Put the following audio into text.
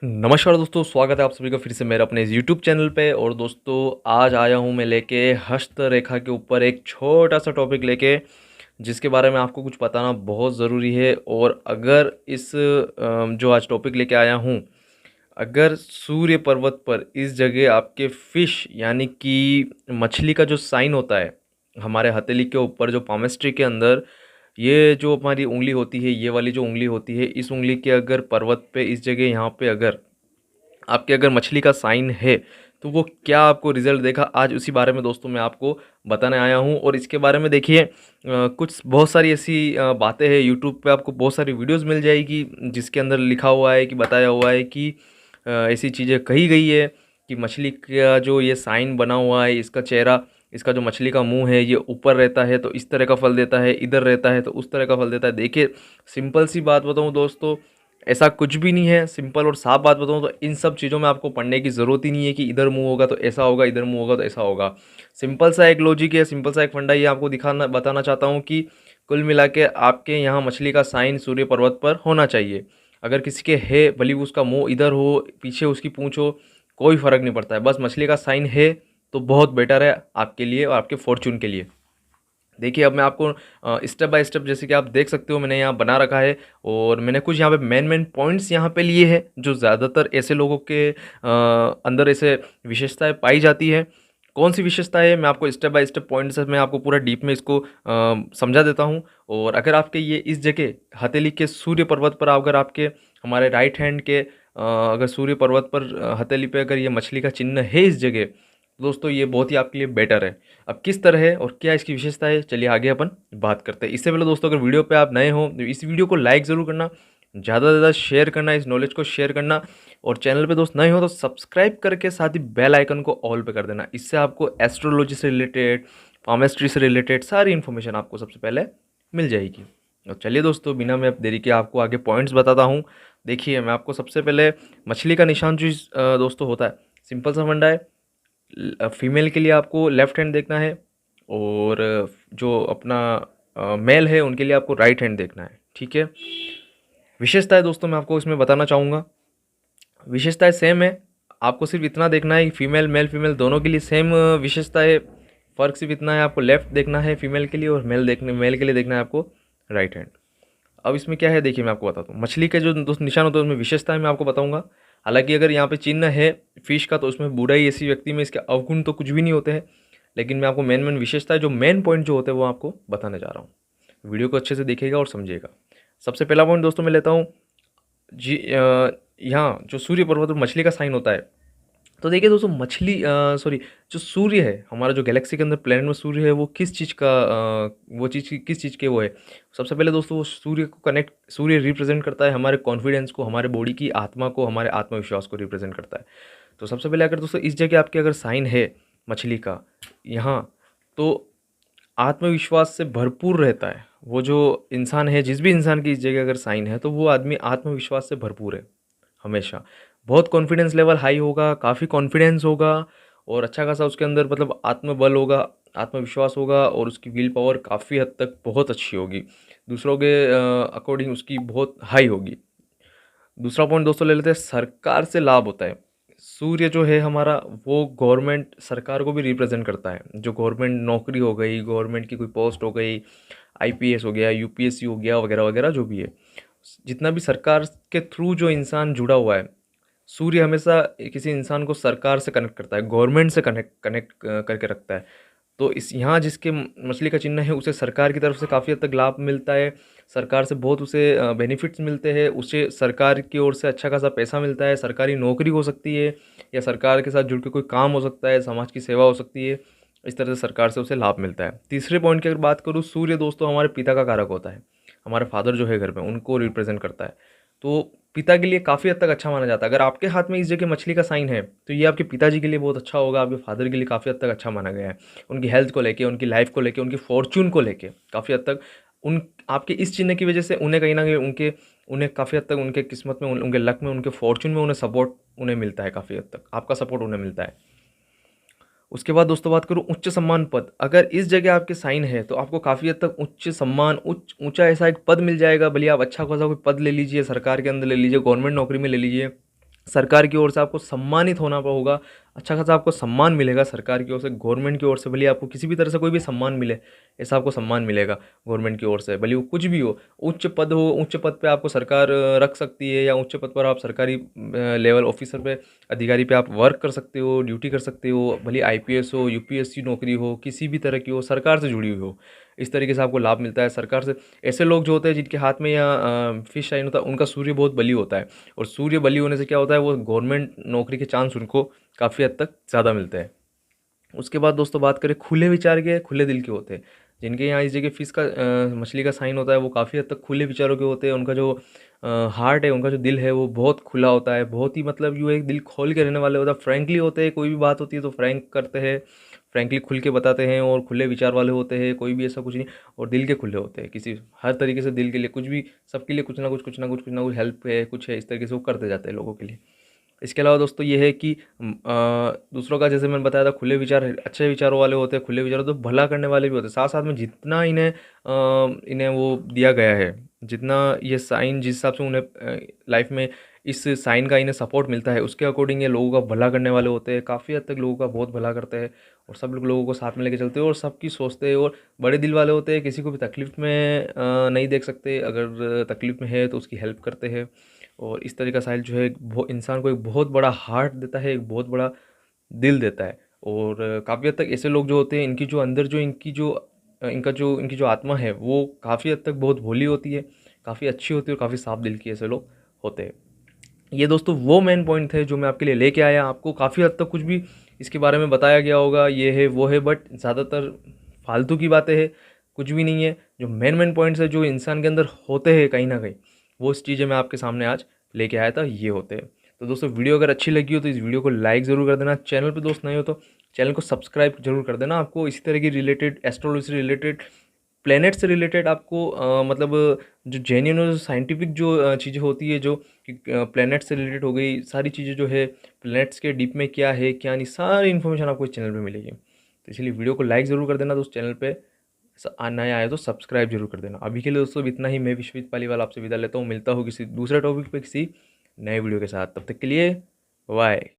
नमस्कार दोस्तों, स्वागत है आप सभी का फिर से मेरा अपने इस यूट्यूब चैनल पे। और दोस्तों आज आया हूँ मैं लेके हस्तरेखा के ऊपर एक छोटा सा टॉपिक लेके, जिसके बारे में आपको कुछ बताना बहुत ज़रूरी है। और अगर इस जो आज टॉपिक लेके आया हूँ, अगर सूर्य पर्वत पर इस जगह आपके फिश यानी कि मछली का जो साइन होता है हमारे हथेली के ऊपर, जो पामेस्ट्री के अंदर ये जो हमारी उंगली होती है, ये वाली जो उंगली होती है, इस उंगली के अगर पर्वत पे इस जगह यहाँ पे अगर आपके अगर मछली का साइन है तो वो क्या आपको रिजल्ट देगा, आज उसी बारे में दोस्तों मैं आपको बताने आया हूँ। और इसके बारे में देखिए कुछ बहुत सारी ऐसी बातें हैं, यूट्यूब पे आपको बहुत सारी वीडियोस मिल जाएगी जिसके अंदर लिखा हुआ है कि बताया हुआ है कि ऐसी चीज़ें कही गई है कि मछली का जो ये साइन बना हुआ है, इसका चेहरा, इसका जो मछली का मुंह है ये ऊपर रहता है तो इस तरह का फल देता है, इधर रहता है तो उस तरह का फल देता है। देखिए सिंपल सी बात बताऊँ दोस्तों, ऐसा कुछ भी नहीं है। सिंपल और साफ बात बताऊँ तो इन सब चीज़ों में आपको पढ़ने की ज़रूरत ही नहीं है कि इधर मुंह होगा तो ऐसा होगा, इधर मुंह होगा तो ऐसा होगा। सिंपल सा एक लॉजिक है, सिंपल सा एक फंडा ये आपको दिखाना बताना चाहता हूँ कि कुल मिला के आपके यहाँ मछली का साइन सूर्य पर्वत पर होना चाहिए। अगर किसी के है, भले ही उसका मुंह इधर हो, पीछे उसकी पूँछ हो, कोई फ़र्क नहीं पड़ता है, बस मछली का साइन है तो बहुत बेटर है आपके लिए और आपके फॉर्चून के लिए। देखिए अब मैं आपको स्टेप बाय स्टेप, जैसे कि आप देख सकते हो मैंने यहाँ बना रखा है और मैंने कुछ यहाँ पे मेन पॉइंट्स यहाँ पे लिए हैं जो ज़्यादातर ऐसे लोगों के अंदर ऐसे विशेषताएं पाई जाती है। कौन सी विशेषता है मैं आपको स्टेप बाय स्टेप पॉइंट्स मैं आपको पूरा डीप में इसको समझा देता हूँ। और अगर आपके ये इस जगह हथेली के सूर्य पर्वत पर, अगर आपके हमारे राइट हैंड के अगर सूर्य पर्वत पर हथेली पे अगर ये मछली का चिन्ह है इस जगह, दोस्तों ये बहुत ही आपके लिए बेटर है। अब किस तरह है और क्या इसकी विशेषता है, चलिए आगे अपन बात करते हैं। इससे पहले दोस्तों अगर वीडियो पे आप नए हो तो इस वीडियो को लाइक ज़रूर करना, ज़्यादा से ज़्यादा शेयर करना, इस नॉलेज को शेयर करना। और चैनल पे दोस्त नए हो तो सब्सक्राइब करके साथ ही बेल आइकन को ऑल पे कर देना। इससे आपको एस्ट्रोलॉजी से रिलेटेड, पामेस्ट्री से रिलेटेड सारी इन्फॉर्मेशन आपको सबसे पहले मिल जाएगी। और चलिए दोस्तों बिना मैं देरी के आपको आगे पॉइंट्स बताता हूँ। देखिए मैं आपको सबसे पहले मछली का निशान जो दोस्तों होता है, सिंपल सा फंडा है। फीमेल के लिए आपको लेफ्ट हैंड देखना है और जो अपना मेल है उनके लिए आपको राइट हैंड देखना है, ठीक है। विशेषताएं दोस्तों मैं आपको इसमें बताना चाहूँगा, विशेषताएं सेम है। आपको सिर्फ इतना देखना है कि फीमेल मेल फीमेल दोनों के लिए सेम विशेषता है। फ़र्क सिर्फ इतना है, आपको लेफ्ट देखना है फीमेल के लिए और मेल के लिए देखना है आपको राइट हैंड। अब इसमें क्या है देखिए मैं आपको बताता हूँ, मछली के जो दोस्त निशान होते हैं उसमें विशेषता है मैं आपको बताऊंगा। हालांकि अगर यहाँ पे चिन्ह है फिश का तो उसमें बुराई ऐसी व्यक्ति में इसके अवगुण तो कुछ भी नहीं होते हैं, लेकिन मैं आपको मेन विशेषता है, जो मेन पॉइंट जो होते हैं वो आपको बताने जा रहा हूँ। वीडियो को अच्छे से देखिएगा और समझिएगा। सबसे पहला पॉइंट दोस्तों मैं लेता हूँ जी, यहाँ जो सूर्य पर्वत पर मछली का साइन होता है, तो देखिए दोस्तों मछली सॉरी, जो सूर्य है हमारा, जो गैलेक्सी के अंदर प्लेनेट में सूर्य है, वो किस चीज़ का वो चीज़ किस चीज़ के वो है। सबसे पहले दोस्तों वो सूर्य को कनेक्ट, सूर्य रिप्रेजेंट करता है हमारे कॉन्फिडेंस को, हमारे बॉडी की आत्मा को, हमारे आत्मविश्वास को रिप्रेजेंट करता है। तो सबसे पहले अगर दोस्तों इस जगह आपके अगर साइन है मछली का यहाँ, तो आत्मविश्वास से भरपूर रहता है वो जो इंसान है। जिस भी इंसान की इस जगह अगर साइन है तो वो आदमी आत्मविश्वास से भरपूर है हमेशा। बहुत कॉन्फिडेंस लेवल हाई होगा, काफ़ी कॉन्फिडेंस होगा और अच्छा खासा उसके अंदर मतलब आत्मबल होगा, आत्मविश्वास होगा और उसकी विल पावर काफ़ी हद तक बहुत अच्छी होगी, दूसरों के अकॉर्डिंग उसकी बहुत हाई होगी। दूसरा पॉइंट दोस्तों ले लेते हैं, सरकार से लाभ होता है। सूर्य जो है हमारा वो गवर्नमेंट, सरकार को भी रिप्रेजेंट करता है। जो गवर्नमेंट नौकरी हो गई, गवर्नमेंट की कोई पोस्ट हो गई, आईपीएस हो गया, यूपीएससी हो गया, वगैरह वगैरह जो भी है, जितना भी सरकार के थ्रू जो इंसान जुड़ा हुआ है, सूर्य हमेशा किसी इंसान को सरकार से कनेक्ट करता है, गवर्नमेंट से कनेक्ट कनेक्ट करके रखता है। तो इस यहाँ जिसके मछली का चिन्ह है उसे सरकार की तरफ से काफ़ी हद तक लाभ मिलता है, सरकार से बहुत उसे बेनिफिट्स मिलते हैं, उसे सरकार की ओर से अच्छा खासा पैसा मिलता है, सरकारी नौकरी हो सकती है या सरकार के साथ जुड़ के कोई काम हो सकता है, समाज की सेवा हो सकती है। इस तरह से सरकार से उसे लाभ मिलता है। तीसरे पॉइंट की अगर बात करूँ, सूर्य दोस्तों हमारे पिता का कारक होता है, हमारे फादर जो है घर में उनको रिप्रेजेंट करता है। तो पिता के लिए काफ़ी हद तक अच्छा माना जाता है। अगर आपके हाथ में इस जगह मछली का साइन है तो ये आपके पिताजी के लिए बहुत अच्छा होगा, आपके फादर के लिए काफ़ी हद तक अच्छा माना गया है। उनकी हेल्थ को लेके, उनकी लाइफ को लेके, उनकी फॉर्च्यून को लेके काफ़ी हद तक उन आपके इस चिन्ह की वजह से उन्हें कहीं ना कहीं उन्हें काफ़ी हद तक उनके किस्मत में, उनके लक में, उनके फॉर्च्यून में उन्हें सपोर्ट उन्हें मिलता है, काफ़ी हद तक आपका सपोर्ट उन्हें मिलता है। उसके बाद दोस्तों बात करूँ उच्च सम्मान पद, अगर इस जगह आपके साइन है तो आपको काफ़ी हद तक उच्च सम्मान, ऊंचा ऐसा एक पद मिल जाएगा। भले आप अच्छा खासा कोई पद ले लीजिए, सरकार के अंदर ले लीजिए, गवर्नमेंट नौकरी में ले लीजिए, सरकार की ओर से आपको सम्मानित होना होगा, अच्छा खासा आपको सम्मान मिलेगा सरकार की ओर से, गवर्नमेंट की ओर से। भले आपको किसी भी तरह से कोई भी सम्मान मिले, ऐसा आपको सम्मान मिलेगा गवर्नमेंट की ओर से, भले वो कुछ भी हो। उच्च पद हो, उच्च पद पे आपको सरकार रख सकती है, या उच्च पद पर आप सरकारी लेवल ऑफिसर पे, अधिकारी पे आप वर्क कर सकते हो, ड्यूटी कर सकते हो। भले आईपीएस हो, यूपीएससी नौकरी हो, किसी भी तरह की हो, सरकार से जुड़ी हुई हो, इस तरीके से आपको लाभ मिलता है सरकार से। ऐसे लोग जो होते हैं जिनके हाथ में या फिश साइन होता है, उनका सूर्य बहुत बली होता है, और सूर्य बली होने से क्या होता है, वो गवर्नमेंट नौकरी के चांस उनको काफ़ी हद तक ज़्यादा मिलते हैं। उसके बाद दोस्तों बात करें खुले विचार के, खुले दिल के होते हैं। जिनके यहाँ इस जगह फिश का मछली का साइन होता है, वो काफ़ी हद तक खुले विचारों के होते हैं। उनका जो हार्ट है, उनका जो दिल है, वो बहुत खुला होता है, बहुत ही मतलब यूँ एक दिल खोल के रहने वाले होता है, फ्रैंकली होते हैं। कोई भी बात होती है तो फ्रैंक करते हैं, फ्रैंकली खुल के बताते हैं, और खुले विचार वाले होते हैं। कोई भी ऐसा कुछ नहीं, और दिल के खुले होते हैं, किसी हर तरीके से दिल के लिए कुछ भी, सबके लिए कुछ ना कुछ, कुछ ना कुछ, कुछ ना कुछ हेल्प है, कुछ है, इस तरीके से वो करते जाते हैं लोगों के लिए। इसके अलावा दोस्तों ये है कि दूसरों का, जैसे मैंने बताया था, खुले विचार, अच्छे विचारों वाले होते हैं, खुले विचारों तो भला करने वाले भी होते हैं। साथ साथ में जितना इन्हें वो दिया गया है, जितना ये साइन, जिस हिसाब से उन्हें लाइफ में इस साइन का इन्हें सपोर्ट मिलता है, उसके अकॉर्डिंग ये लोगों का भला करने वाले होते हैं। काफ़ी हद तक लोगों का बहुत भला करते हैं, और सब लोगों को साथ में लेके चलते हैं, और सबकी सोचते हैं, और बड़े दिल वाले होते हैं। किसी को भी तकलीफ़ में नहीं देख सकते, अगर तकलीफ़ में है तो उसकी हेल्प करते हैं। और इस तरह का साहिल जो है, इंसान को एक बहुत बड़ा हार्ट देता है, एक बहुत बड़ा दिल देता है। और काफ़ी हद तक ऐसे लोग जो होते हैं, इनकी जो अंदर जो इनकी जो आत्मा है, वो काफ़ी हद तक बहुत भोली होती है, काफ़ी अच्छी होती है, और काफ़ी साफ दिल की ऐसे लोग होते हैं। ये दोस्तों वो मेन पॉइंट थे जो मैं आपके लिए लेके आया। आपको काफ़ी हद तक कुछ भी इसके बारे में बताया गया होगा, ये है वो है, बट ज़्यादातर फालतू की बातें हैं, कुछ भी नहीं है। जो मेन पॉइंट्स है, जो इंसान के अंदर होते हैं कहीं ना कहीं, वो इस चीज़ें मैं आपके सामने आज लेके आया था, ये होते हैं। तो दोस्तों वीडियो अगर अच्छी लगी हो तो इस वीडियो को लाइक ज़रूर कर देना। चैनल पर दोस्त नए हो तो चैनल को सब्सक्राइब जरूर कर देना। आपको इसी तरह की रिलेटेड, एस्ट्रोलॉजी से रिलेटेड, प्लैनेट से रिलेटेड, आपको मतलब जो जेन्युइन और साइंटिफिक जो चीज़ें होती है, जो प्लैनेट से रिलेटेड हो गई, सारी चीज़ें जो है, प्लैनेट्स के डीप में क्या है क्या नहीं, सारी इन्फॉर्मेशन आपको इस चैनल पे मिलेगी। तो इसलिए वीडियो को लाइक ज़रूर कर देना दोस्त, चैनल पे नए आए तो सब्सक्राइब जरूर कर देना। अभी के लिए दोस्तों इतना ही। मैं विश्वजीत पालीवाल आपसे विदा लेता हूँ, मिलता हूँ किसी दूसरे टॉपिक पे, किसी नए वीडियो के साथ। तब तक के लिए बाय।